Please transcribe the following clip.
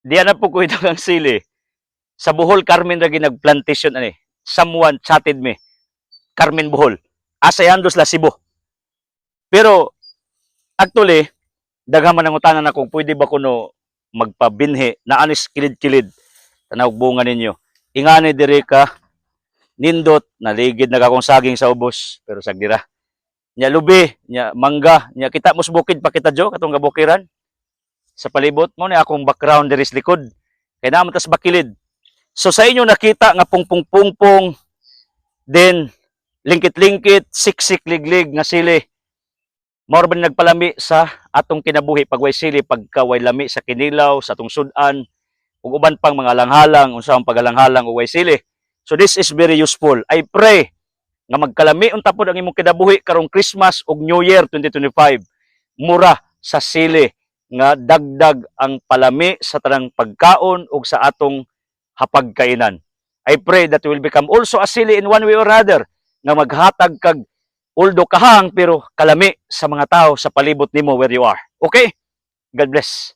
Diyan na po ko ito ang sili. Sa Bohol, Carmen lagi nagplantation ani. Someone chatted me. Carmen Bohol. Asayandos la Cebu. Pero actually, daghan man ang utanan na kung pwede ba kuno magpabinhi na anis kilid-kilid tanaw bunga ninyo. Ingani diri ka nindot naligid na kakong saging sa ubos pero sagdira. Nya lubi, nya mangga, nya kita mos bukid pa kita jo katong gabukiran sa palibot mo ni akong background diri sa likod. Kay naman tas bakilid. So sa inyo nakita nga pungpung-pungpong then lingkit-lingkit, siksik liglig nga sili. Mao ba nagpalami sa atong kinabuhi pag way sili pagka way lami sa kinilaw sa atong sudan ug uban pang mga langhalang unsa ang pagalang-halang ug way sili. So this is very useful. I pray nga magkalami unta pod ang imong kinabuhi karong Christmas ug New Year 2025. Mura sa sili nga dagdag ang palami sa tanang pagkaon ug sa atong hapagkainan. I pray that will become also a sili in one way or another nga maghatag kag uldo kahang pero kalami sa mga tao sa palibot nimo where you are. Okay? God bless.